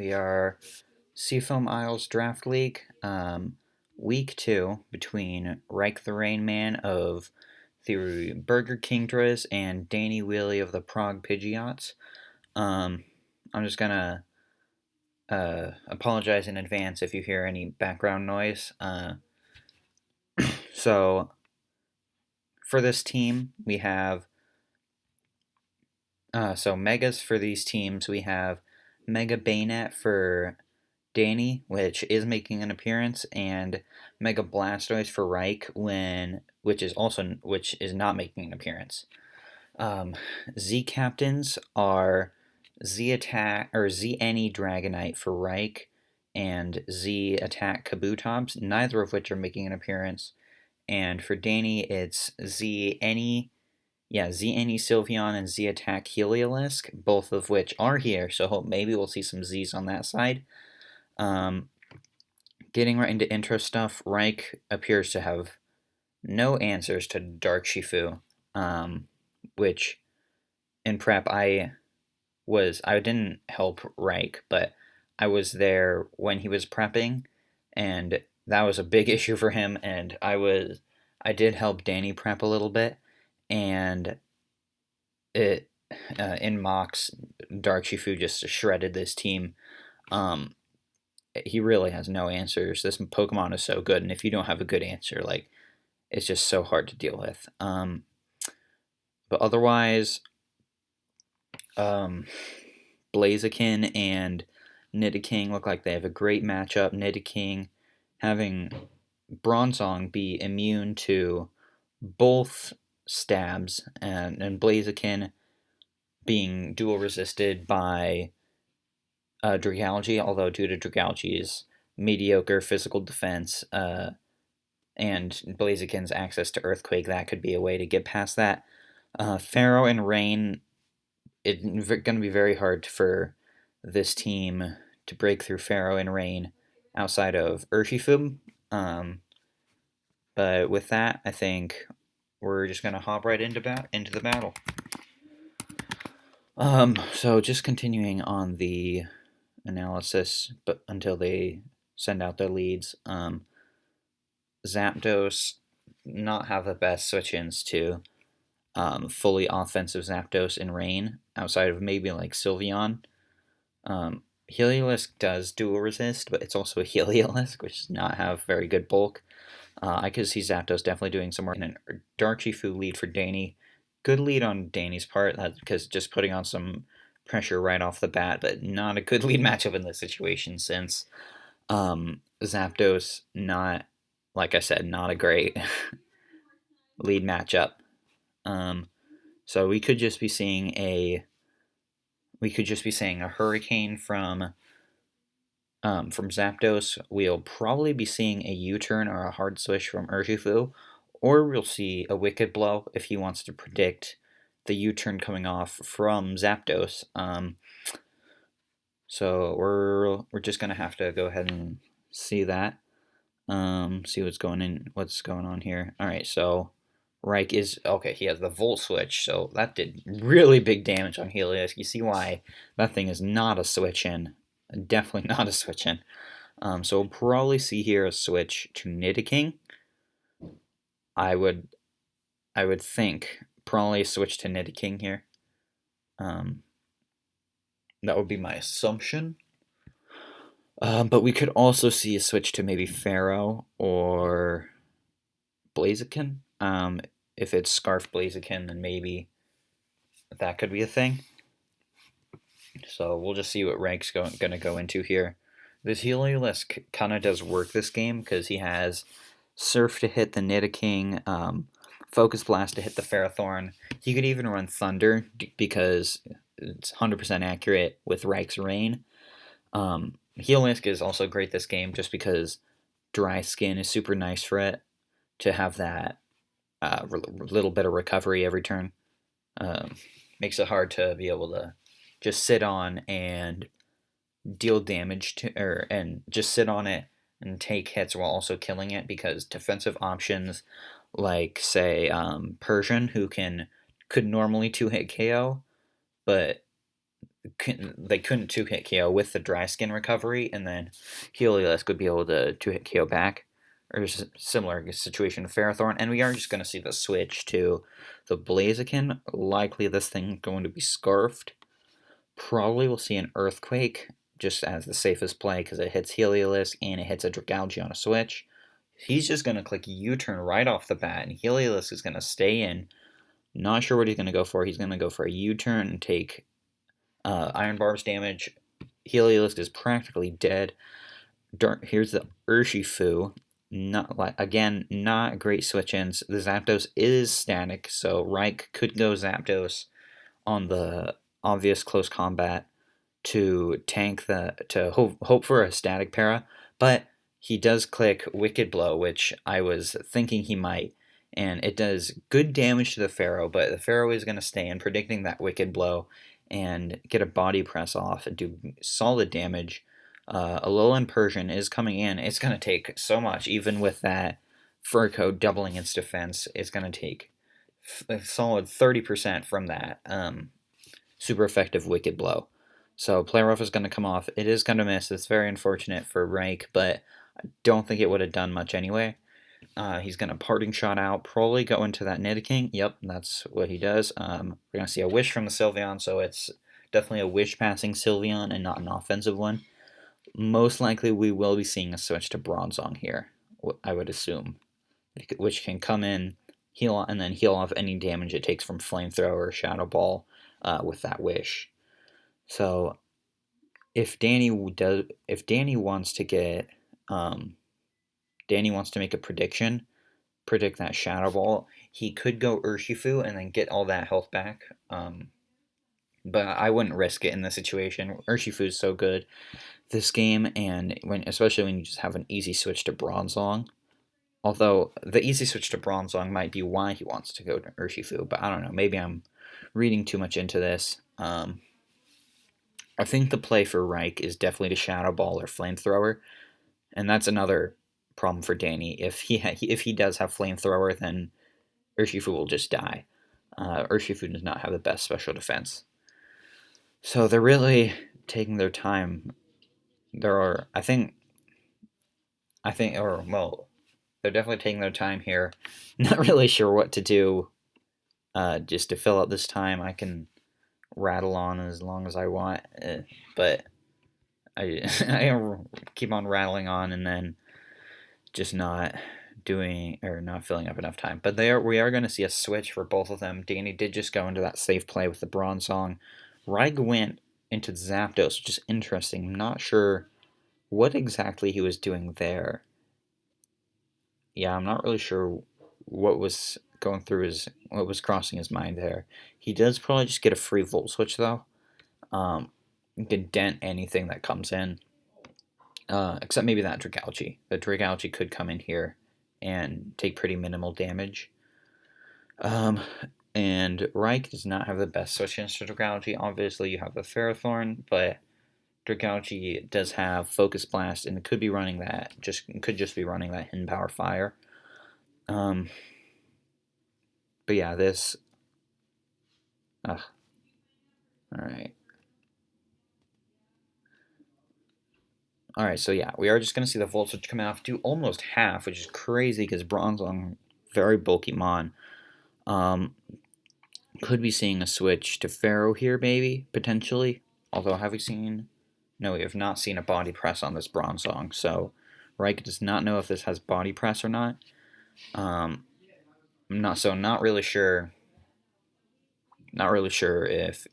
We are Seafoam Isles Draft League, week 2 between Reich the Rain Man of the Burger Kingdras and Danny Wheelie of the Prague Pidgeots. Um, I'm just gonna apologize in advance if you hear any background noise. So for this team, we have megas for these teams. We have Mega Bayonet for Danny, which is making an appearance, and Mega Blastoise for Reich, which is not making an appearance. Z captains are Z Attack or Z Any Dragonite for Reich, and Z Attack Kabutops, neither of which are making an appearance. And for Danny, it's Z Any Sylveon and Z Attack Heliolisk, both of which are here. So maybe we'll see some Z's on that side. Getting right into intro stuff, Reich appears to have no answers to Dark Shifu, which in prep I didn't help Reich, but I was there when he was prepping, and that was a big issue for him, and I did help Danny prep a little bit, and it in mocks, Dark Shifu just shredded this team. He really has no answers. This Pokemon is so good, and if you don't have a good answer, like, it's just so hard to deal with. But otherwise, Blaziken and Nidoking look like they have a great matchup. Nidoking having Bronzong be immune to both stabs, and Blaziken being dual resisted by Dragalge, although due to Dragalge's mediocre physical defense and Blaziken's access to Earthquake, that could be a way to get past that. Pharaoh and Rain, it's going to be very hard for this team to break through Pharaoh and Rain outside of Urshifu. But with that, I think we're just going to hop right into the battle. So just continuing on the analysis, but until they send out their leads. Zapdos not have the best switch-ins to fully offensive Zapdos in Rain, outside of maybe like Sylveon. Heliolisk does dual resist, but it's also a Heliolisk, which does not have very good bulk. I could see Zapdos definitely doing some work in a Dark Shifu lead for Danny. Good lead on Danny's part, because just putting on some pressure right off the bat, but not a good lead matchup in this situation since Zapdos, not, like I said, not a great lead matchup. So we could just be seeing a Hurricane from Zapdos. We'll probably be seeing a U-turn or a hard switch from Urshifu, or we'll see a Wicked Blow if he wants to predict the U-turn coming off from Zapdos. So we're just gonna have to go ahead and see that. See what's going on here. All right, so Reich is okay. He has the Volt Switch, so that did really big damage on Helios. You see why that thing is not a switch in. Definitely not a switch in. So we'll probably see here a switch to Nidoking. I would think probably switch to Nidoking here. That would be my assumption. But we could also see a switch to maybe Pharaoh or Blaziken. If it's Scarf Blaziken, then maybe that could be a thing. So we'll just see what Reich's going to go into here. This Heliolisk kind of does work this game because he has Surf to hit the Nidoking, Focus Blast to hit the Ferrothorn. He could even run Thunder because it's 100% accurate with Reich's Rain. Heliolisk is also great this game just because Dry Skin is super nice for it to have that little bit of recovery every turn. Makes it hard to be able to just sit on and deal damage and just sit on it and take hits while also killing it, because defensive options like, say, Persian, who could normally 2-hit KO, but they couldn't two-hit KO with the dry skin recovery, and then Heliolisk would be able to two-hit KO back, or similar situation to Ferrothorn, and we are just going to see the switch to the Blaziken. Likely this thing going to be Scarfed. Probably we'll see an Earthquake, just as the safest play, because it hits Heliolisk, and it hits a Dragalge on a switch. He's just going to click U-turn right off the bat, and Heliolisk is going to stay in. Not sure what he's going to go for. He's going to go for a U-turn and take Iron Barb's damage. Heliolisk is practically dead. Here's the Urshifu. Not great switch-ins. The Zapdos is static, so Reich could go Zapdos on the obvious close combat to hope for a static para, but he does click Wicked Blow, which I was thinking he might, and it does good damage to the Pharaoh, but the Pharaoh is going to stay in, predicting that Wicked Blow, and get a body press off and do solid damage. Alolan Persian is coming in. It's going to take so much, even with that Fur Coat doubling its defense. It's going to take a solid 30% from that super effective Wicked Blow. So Play Rough is going to come off. It is going to miss. It's very unfortunate for Reich, but I don't think it would have done much anyway. He's going to Parting Shot out, probably go into that Nidoking. Yep, that's what he does. We're going to see a Wish from the Sylveon, so it's definitely a Wish passing Sylveon and not an offensive one. Most likely we will be seeing a switch to Bronzong here, I would assume, which can come in, heal, and then heal off any damage it takes from Flamethrower or Shadow Ball with that Wish. So if Danny wants to get Danny wants to make a predict that Shadow Ball, he could go Urshifu and then get all that health back. But I wouldn't risk it in this situation. Urshifu is so good this game, and especially when you just have an easy switch to Bronzong. Although the easy switch to Bronzong might be why he wants to go to Urshifu, but I don't know. Maybe I'm reading too much into this. I think the play for Reich is definitely to Shadow Ball or Flamethrower, and that's another problem for Danny. If he does have Flamethrower, then Urshifu will just die. Urshifu does not have the best special defense, so they're really taking their time. They're definitely taking their time here. Not really sure what to do. Just to fill out this time, I can rattle on as long as I want, but I keep on rattling on and then just not filling up enough time. But we are going to see a switch for both of them. Danny did just go into that safe play with the Bronzong. Reich went into Zapdos, which is interesting. I'm not sure what exactly he was doing there. Yeah, I'm not really sure what was crossing his mind there. He does probably just get a free Volt Switch though. You can dent anything that comes in, except maybe that Dragalge. The Dragalge could come in here and take pretty minimal damage. And Reich does not have the best switch-ins to Dragalge. Obviously, you have the Ferrothorn, but Dragalge does have Focus Blast, and it could be running that. Could just be running that Hidden Power Fire. But yeah, this. All right. All right, so yeah, we are just going to see the Volt Switch come off, do almost half, which is crazy because Bronzong, very bulky Mon. Could be seeing a switch to Pharaoh here, maybe, potentially. Although, have we seen... No, we have not seen a body press on this Bronzong, so Reich does not know if this has body press or not. Not really sure. Not really sure if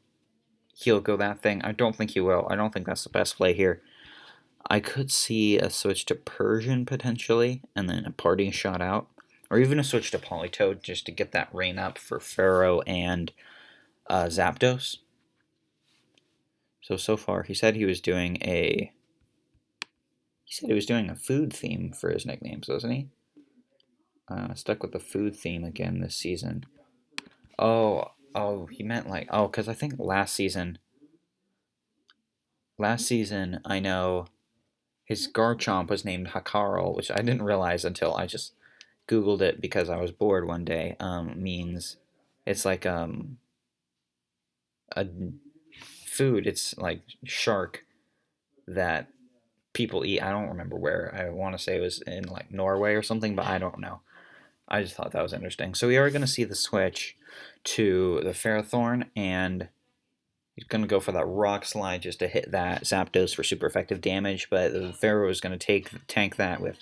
he'll go that thing. I don't think he will. I don't think that's the best play here. I could see a switch to Persian potentially, and then a Parting Shot out, or even a switch to Politoed just to get that rain up for Pharaoh and Zapdos. So far, he said he was doing a food theme for his nicknames, wasn't he? Stuck with the food theme again this season. Oh, he meant because I think last season, I know his Garchomp was named Hakarl, which I didn't realize until I just Googled it because I was bored one day. Means it's like a food. It's like shark that people eat. I don't remember where. I want to say it was in like Norway or something, but I don't know. I just thought that was interesting. So we are going to see the switch to the Ferrothorn, and he's going to go for that Rock Slide just to hit that Zapdos for super effective damage, but the Pharaoh is going to tank that with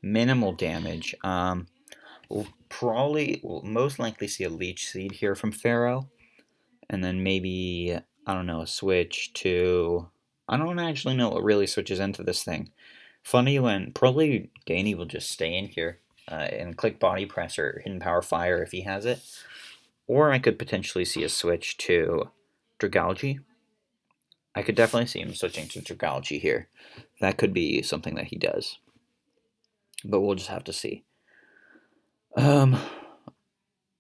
minimal damage. We'll most likely see a Leech Seed here from Pharaoh, and then maybe, I don't know, a switch to... I don't actually know what really switches into this thing. Funny when probably Danny will just stay in here and click Body Press or Hidden Power Fire if he has it. Or I could potentially see a switch to Dragalge. I could definitely see him switching to Dragalge here. That could be something that he does. But we'll just have to see.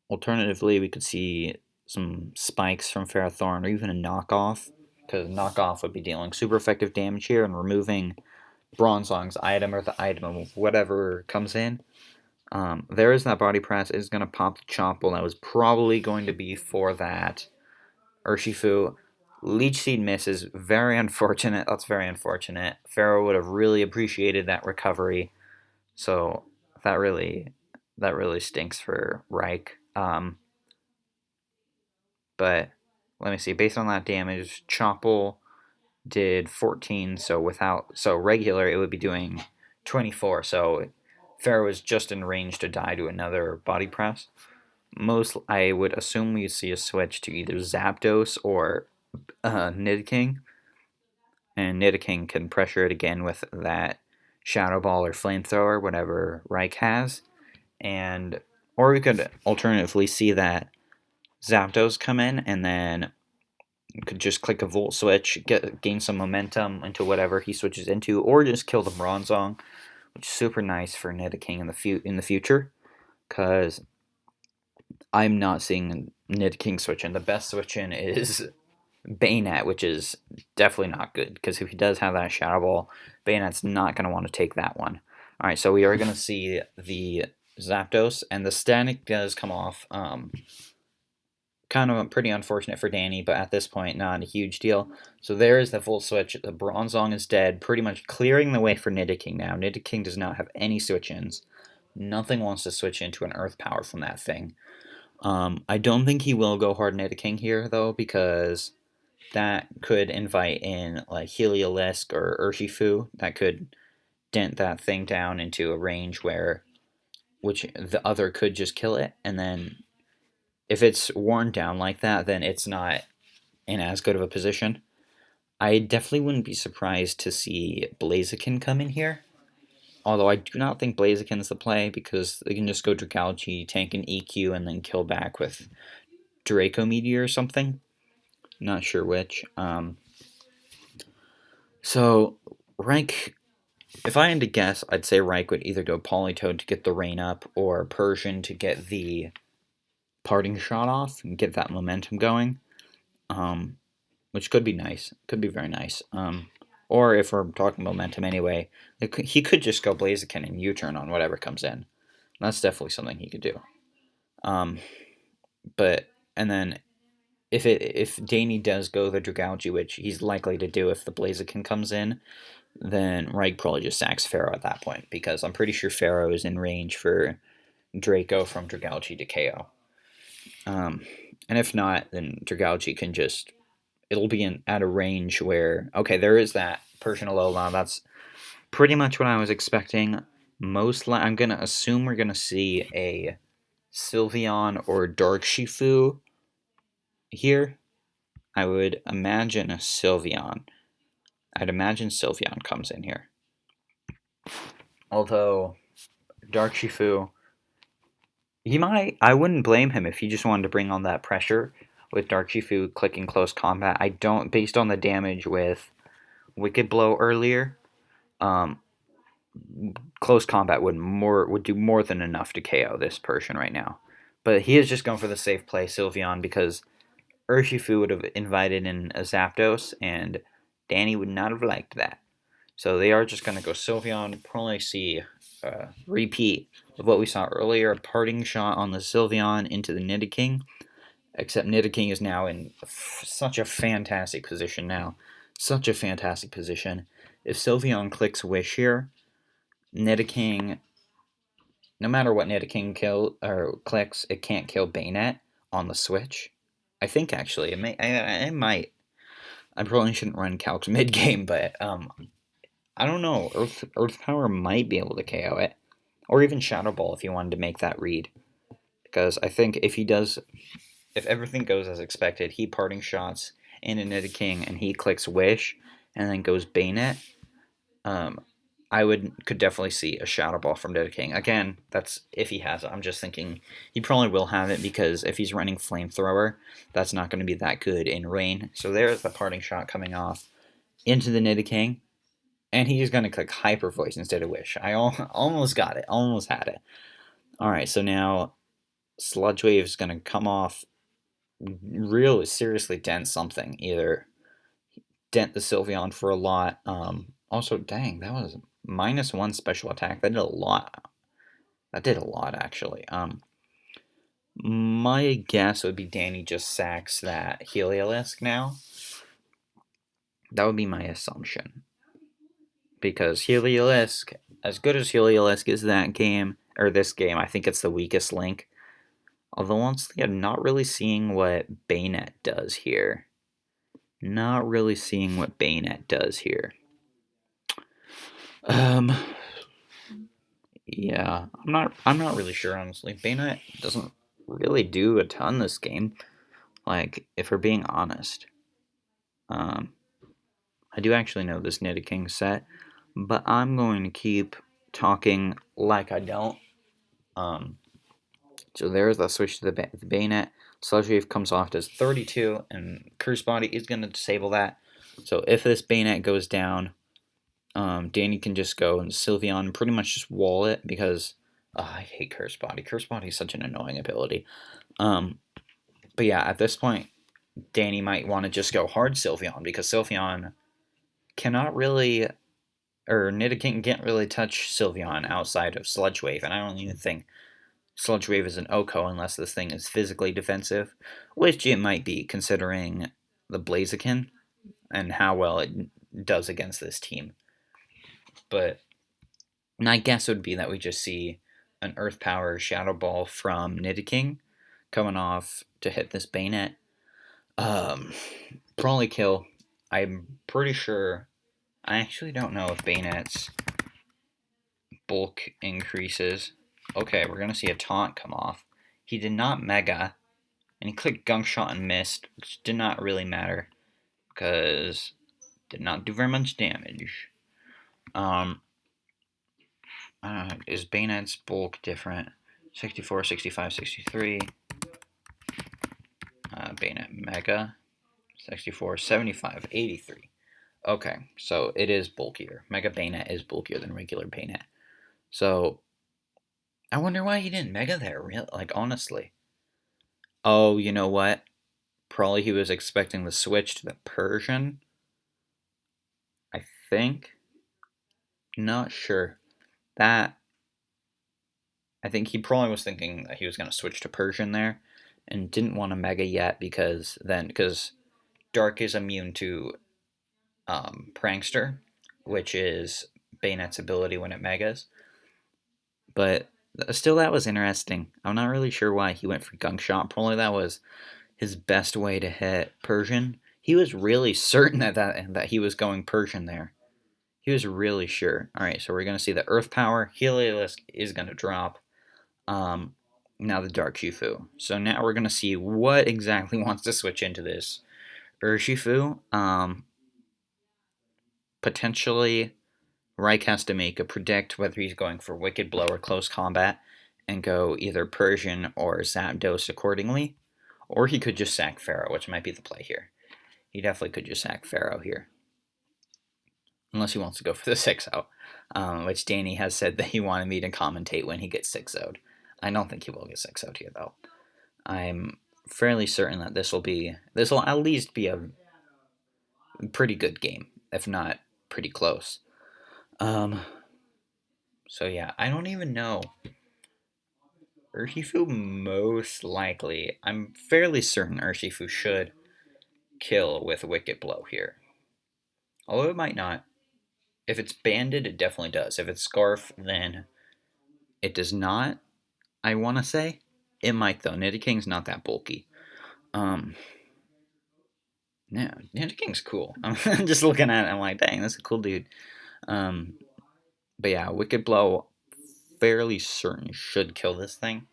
Alternatively, we could see some spikes from Ferrothorn, or even a knockoff, because knockoff would be dealing super effective damage here and removing Bronzong's item or the item of whatever comes in. There is that Body Press. Is going to pop the Chople. That was probably going to be for that Urshifu. Leech Seed misses. Very unfortunate. That's very unfortunate. Pharaoh would have really appreciated that recovery. So that really stinks for Reich. But let me see. Based on that damage, Chople did 14. So regular it would be doing 24. So Pharaoh is just in range to die to another Body Press. I would assume we see a switch to either Zapdos or Nidoking, and Nidoking can pressure it again with that Shadow Ball or Flamethrower, whatever Reich has, or we could alternatively see that Zapdos come in, and then you could just click a Volt Switch, gain some momentum into whatever he switches into, or just kill the Bronzong, which is super nice for Nidoking in the future, because I'm not seeing Nidoking switch in. The best switch in is Bayonet, which is definitely not good, because if he does have that Shadow Ball, Bayonet's not going to want to take that one. Alright, so we are going to see the Zapdos, and the static does come off. Kind of pretty unfortunate for Danny, but at this point, not a huge deal. So there is the full switch. The Bronzong is dead, pretty much clearing the way for Nidoking now. Nidoking does not have any switch-ins. Nothing wants to switch into an Earth Power from that thing. I don't think he will go hard Nidoking here, though, because that could invite in like Heliolisk or Urshifu. That could dent that thing down into a range which the other could just kill it, and then if it's worn down like that, then it's not in as good of a position. I definitely wouldn't be surprised to see Blaziken come in here. Although I do not think Blaziken's the play, because they can just go Dragalge, tank an EQ, and then kill back with Draco Meteor or something. Not sure which. So, Reich, if I had to guess, I'd say Reich would either go Politoed to get the rain up, or Persian to get the parting shot off and get that momentum going, which could be nice. Could be very nice. Or if we're talking momentum anyway, he could just go Blaziken and U-turn on whatever comes in. That's definitely something he could do. And then if Danny does go the Dragalge, which he's likely to do if the Blaziken comes in, then Reich probably just sacks Pharaoh at that point, because I'm pretty sure Pharaoh is in range for Draco from Dragalge to KO. And if not, then Dragalge can just... It'll be at a range where... Okay, there is that Persian Alola. That's pretty much what I was expecting. I'm going to assume we're going to see a Sylveon or Darkshifu here. I would imagine a Sylveon. I'd imagine Sylveon comes in here. Although, Darkshifu... I wouldn't blame him if he just wanted to bring on that pressure with Darkshifu clicking close combat. Based on the damage with Wicked Blow earlier, close combat would do more than enough to KO this Persian right now. But he is just going for the safe play, Sylveon, because Urshifu would have invited in a Zapdos, and Danny would not have liked that. So they are just going to go Sylveon, probably see a repeat of what we saw earlier, a parting shot on the Sylveon into the Nidoking, Except Nidoking is now in such a fantastic position now. Such a fantastic position. If Sylveon clicks Wish here, Nidoking, no matter what Nidoking clicks, it can't kill Bayonet on the switch. I think actually it might. I probably shouldn't run Calcs mid game, but I don't know. Earth Power might be able to KO it, or even Shadow Ball if you wanted to make that read. Because I think if everything goes as expected, he parting shots into Nidoking and he clicks Wish and then goes Bayonet. I could definitely see a Shadow Ball from Nidoking. Again, that's if he has it. I'm just thinking he probably will have it because if he's running Flamethrower, that's not going to be that good in rain. So there's the parting shot coming off into the Nidoking. And he's going to click Hyper Voice instead of Wish. I almost got it. Almost had it. Alright, so now Sludge Wave is going to come off, really seriously dent something. Either dent the Sylveon for a lot. Also, dang, that was -1 special attack. That did a lot. That did a lot, actually. My guess would be Danny just sacks that Heliolisk now. That would be my assumption. Because Heliolisk, as good as Heliolisk is that game, or this game, I think it's the weakest link. Although, honestly, I'm not really seeing what Bayonet does here. Not really seeing what Bayonet does here. Yeah, I'm not really sure, honestly. Bayonet doesn't really do a ton this game. Like, if we're being honest. I do actually know this Nidoking set, but I'm going to keep talking like I don't. So there's the switch to the Bayonet. Sludge Wave comes off as 32, and Curse Body is going to disable that. So if this Bayonet goes down, Danny can just go and Sylveon pretty much just wall it because I hate Curse Body. Curse Body is such an annoying ability. But yeah, at this point, Danny might want to just go hard Sylveon because Sylveon cannot really, or Nidoking can't really touch Sylveon outside of Sludge Wave, and I don't even think Sludge Wave is an OHKO unless this thing is physically defensive, which it might be considering the Blaziken and how well it does against this team. But my guess would be that we just see an Earth Power Shadow Ball from Nidoking coming off to hit this Bayonet. Probably kill. I'm pretty sure. I actually don't know if Bayonet's bulk increases. Okay, we're going to see a taunt come off. He did not Mega, and he clicked Gunk Shot and missed, which did not really matter because did not do very much damage. Is Bayonet's bulk different? 64, 65, 63. Bayonet Mega. 64, 75, 83. Okay, so it is bulkier. Mega Bayonet is bulkier than regular Bayonet. So, I wonder why he didn't Mega there, like, honestly. Oh, you know what? Probably he was expecting the switch to the Persian. I think. Not sure. I think he probably was thinking that he was going to switch to Persian there and didn't want to Mega yet because Dark is immune to Prankster, which is Bayonet's ability when it Megas. But still, that was interesting. I'm not really sure why he went for Gunk Shot. Probably that was his best way to hit Persian. He was really certain that he was going Persian there. He was really sure. Alright, so we're going to see the Earth Power. Heliolisk is going to drop. Now the Dark Shifu. So now we're going to see what exactly wants to switch into this Urshifu. Potentially, Reich has to make a predict whether he's going for Wicked Blow or Close Combat and go either Persian or Zapdos accordingly. Or he could just sack Pharaoh, which might be the play here. He definitely could just sack Pharaoh here. Unless he wants to go for the 6-0, which Danny has said that he wanted me to commentate when he gets 6-0'd. I don't think he will get 6-0'd here, though. I'm fairly certain that this will at least be a pretty good game, if not pretty close. So yeah, I don't even know. Urshifu most likely. I'm fairly certain Urshifu should kill with Wicked Blow here. Although it might not. If it's banded, it definitely does. If it's Scarf, then it does not, I want to say. It might, though. Nidaking's not that bulky. Yeah, Nidaking's cool. I'm just looking at it, I'm like, dang, that's a cool dude. But yeah, Wicked Blow, fairly certain should kill this thing.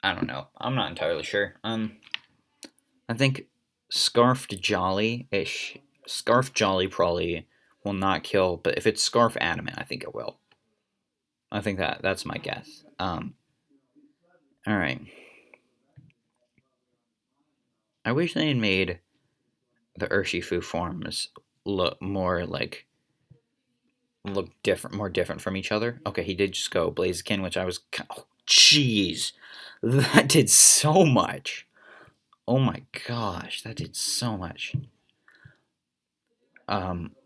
I don't know. I'm not entirely sure. I think Scarfed Jolly-ish. Scarf Jolly probably will not kill, but if it's Scarf Adamant, I think it will. I think that's my guess. Alright. I wish they had made the Urshifu forms look more like look different, more different from each other. Okay, he did just go Blaziken, which I was. Oh, jeez, that did so much. Oh my gosh, that did so much.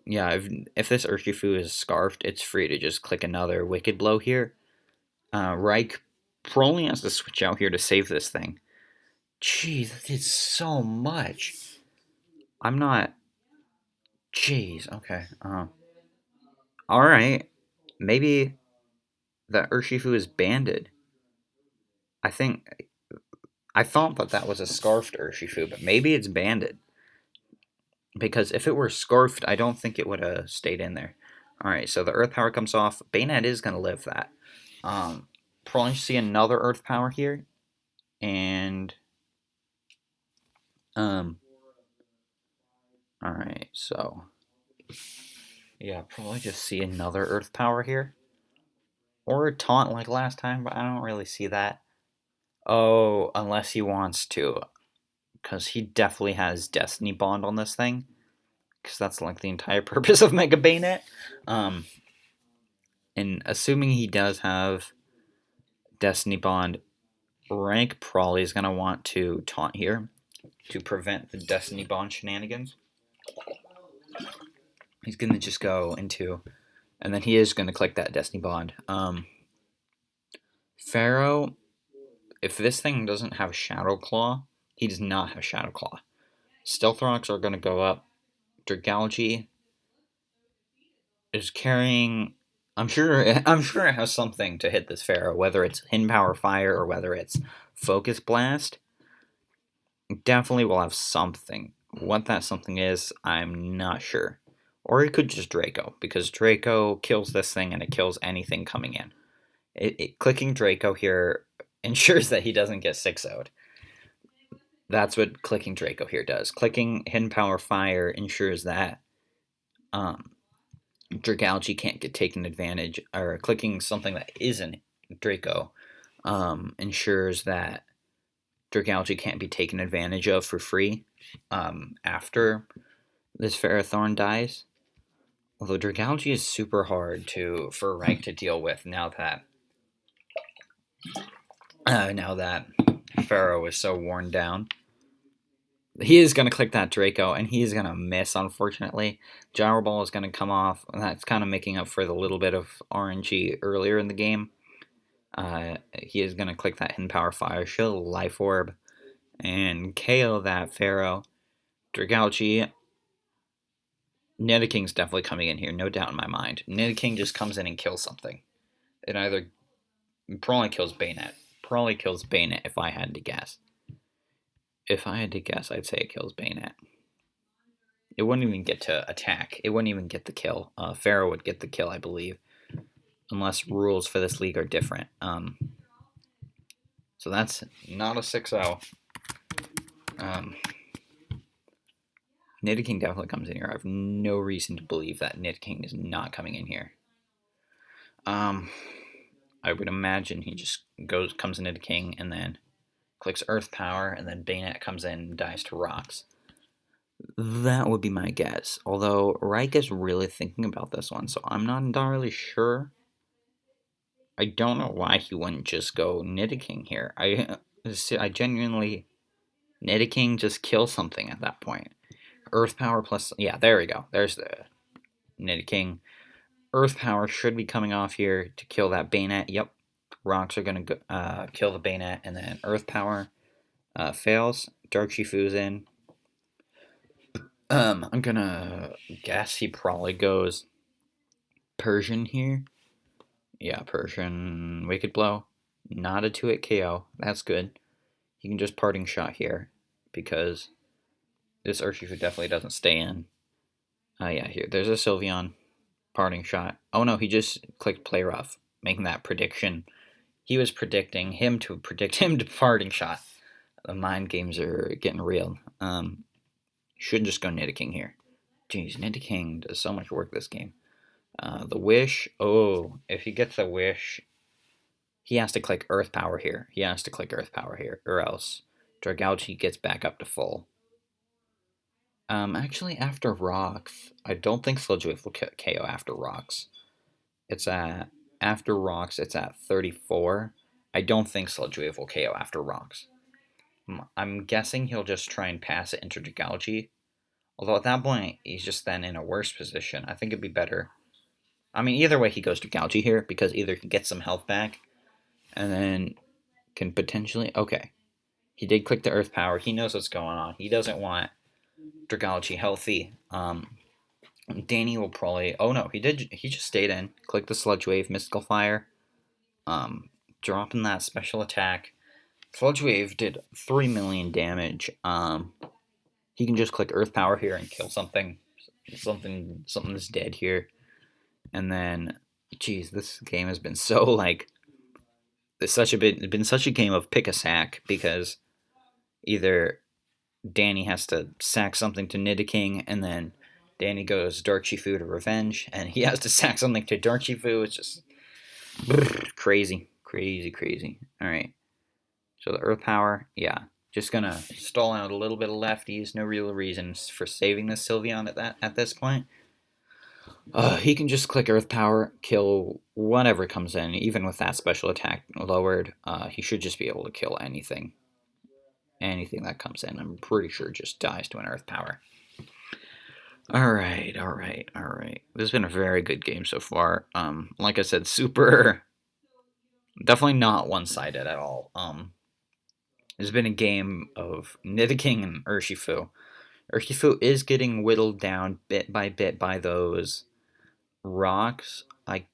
Yeah, if this Urshifu is scarfed, it's free to just click another Wicked Blow here. Reich probably has to switch out here to save this thing. Jeez, that did so much. I'm not. Jeez, okay. Alright. Maybe the Urshifu is banded. I think. I thought that was a scarfed Urshifu, but maybe it's banded. Because if it were scarfed, I don't think it would have stayed in there. Alright, so the Earth Power comes off. Bayonet is going to live that. Probably see another Earth Power here. And. Alright, so. Yeah, probably just see another Earth Power here. Or a taunt like last time, but I don't really see that. Oh, unless he wants to. Because he definitely has Destiny Bond on this thing. Because that's like the entire purpose of Mega Bayonet. And assuming he does have Destiny Bond, Rank probably is going to want to taunt here to prevent the Destiny Bond shenanigans. He's going to just go into, and then he is going to click that Destiny Bond. Pharaoh, if this thing doesn't have Shadow Claw, he does not have Shadow Claw. Stealth Rocks are going to go up. Dragalge is carrying. I'm sure it has something to hit this Pharaoh, whether it's Hin Power Fire or whether it's Focus Blast. Definitely will have something. What that something is, I'm not sure. Or it could just Draco, because Draco kills this thing and it kills anything coming in. Clicking Draco here ensures that he doesn't get 6-0'd. That's what clicking Draco here does. Clicking Hidden Power Fire ensures that Dragalge can't get taken advantage, or clicking something that isn't Draco ensures that Dragalge can't be taken advantage of for free after this Ferrothorn dies. Although Dragalge is super hard for Rank to deal with now that Pharaoh is so worn down. He is going to click that Draco, and he is going to miss, unfortunately. Gyro Ball is going to come off, and that's kind of making up for the little bit of RNG earlier in the game. He is going to click that Hidden Power Fire, show Life Orb, and KO that Pharaoh. Dragalge. Nidaking's definitely coming in here, no doubt in my mind. Nidaking just comes in and kills something. It either probably kills Bayonet. Probably kills Bayonet if I had to guess. If I had to guess, I'd say it kills Bayonet. It wouldn't even get to attack. It wouldn't even get the kill. Pharaoh would get the kill, I believe. Unless rules for this league are different. So that's not a 6-0. Nidaking definitely comes in here. I have no reason to believe that Nidaking is not coming in here. I would imagine he just comes into King and then clicks Earth Power, and then Bayonet comes in and dies to rocks. That would be my guess. Although Reich is really thinking about this one, so I'm not entirely sure. I don't know why he wouldn't just go Nidaking here. I genuinely Nidaking just kills something at that point. Earth Power plus, yeah, there we go. There's the Nidaking. Earth Power should be coming off here to kill that Bayonet. Yep. Rocks are going to kill the Bayonet, and then Earth Power fails. Dark Shifu's in. I'm going to guess he probably goes Persian here. Yeah, Persian Wicked Blow. Not a 2-hit KO. That's good. He can just Parting Shot here because this Urshifu definitely doesn't stay in. Yeah, here. There's a Sylveon. Parting Shot. Oh no, he just clicked Play Rough, making that prediction. He was predicting him to predict him to Parting Shot. The mind games are getting real. Should just go Nidoking here. Jeez, Nidoking does so much work this game. The Wish. Oh, if he gets the Wish, he has to click Earth Power here. Or else Dragalge gets back up to full. Actually, after Rocks, I don't think Sludgewave will KO after Rocks. After Rocks, it's at 34. I don't think Sludgewave will KO after Rocks. I'm guessing he'll just try and pass it into Dragalge. Although at that point, he's just then in a worse position. I think it'd be better. I mean, either way, he goes to Galgi here because either he gets some health back and then can potentially... Okay. He did click the Earth Power. He knows what's going on. He doesn't want Dragalge healthy. Danny will probably... Oh, no. He just stayed in. Click the Sludge Wave. Mystical Fire. Dropping that special attack. Sludge Wave did 3 million damage. He can just click Earth Power here and kill something. Something's dead here. And then, geez, this game has been so, like... It's been such a game of pick a sack because either Danny has to sack something to Nidoking, and then Danny goes Dark Shifu to Revenge, and he has to sack something to Dark Shifu. It's just crazy. Alright. So the Earth Power, yeah. Just gonna stall out a little bit of lefties. No real reasons for saving this Sylveon at this point. He can just click Earth Power, kill whatever comes in. Even with that special attack lowered, he should just be able to kill anything. Anything that comes in, I'm pretty sure just dies to an Earth Power. Alright. This has been a very good game so far. Like I said, definitely not one-sided at all. It's been a game of Nidoking and Urshifu. Urshifu is getting whittled down bit by bit by those rocks. I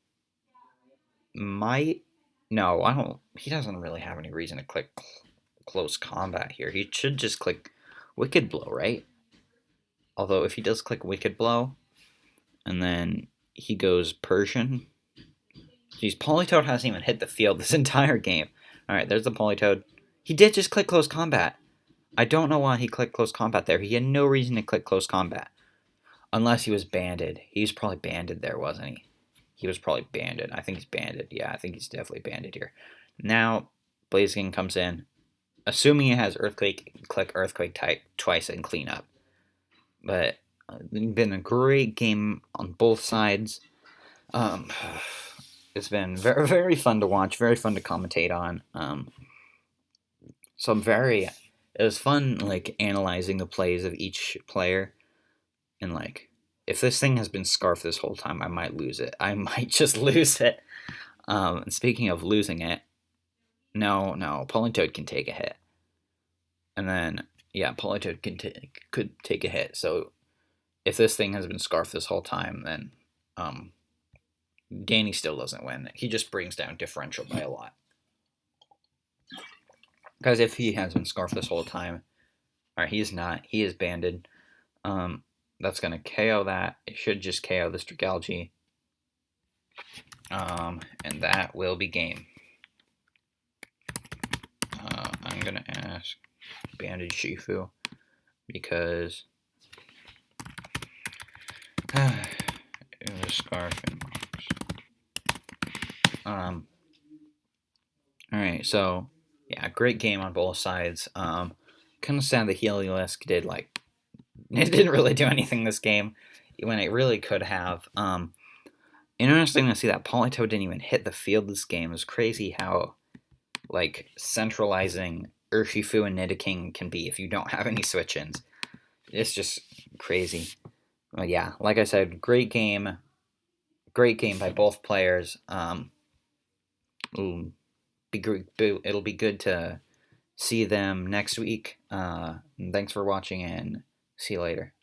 might... No, I don't... He doesn't really have any reason to click close combat here. He should just click Wicked Blow, right? Although if he does click Wicked Blow, and then he goes Persian... Geez, Politoed hasn't even hit the field this entire game. Alright, there's the Politoed. He did just click Close Combat. I don't know why he clicked Close Combat there. He had no reason to click Close Combat. Unless he was banded. He was probably banded there, wasn't he? He was probably banded. I think he's banded. Yeah, I think he's definitely banded here. Now, Blaziken comes in. Assuming he has Earthquake, click Earthquake type twice and clean up. But it's been a great game on both sides. It's been very, very fun to watch, very fun to commentate on. It was fun, like, analyzing the plays of each player. And, like, if this thing has been Scarf this whole time, I might lose it. I might just lose it. And speaking of losing it, no, Politoed can take a hit. And then, yeah, Politoed could take a hit. So, if this thing has been Scarf this whole time, then Danny still doesn't win. He just brings down differential by a lot. Because if he has been Scarf this whole time, alright, he's not. He is banded. That's going to KO that. It should just KO this Dragalge. And that will be game. I'm going to ask Banded Shifu because it was Scarf and Rocks. Alright, so yeah, great game on both sides. Kind of sad that Heliolisk it didn't really do anything this game when it really could have. Interesting to see that Politoed didn't even hit the field this game. It's crazy how, like, centralizing Urshifu and Nidoking can be if you don't have any switch-ins. It's just crazy. But yeah, like I said, great game by both players. it'll be good to see them next week. And thanks for watching, and see you later.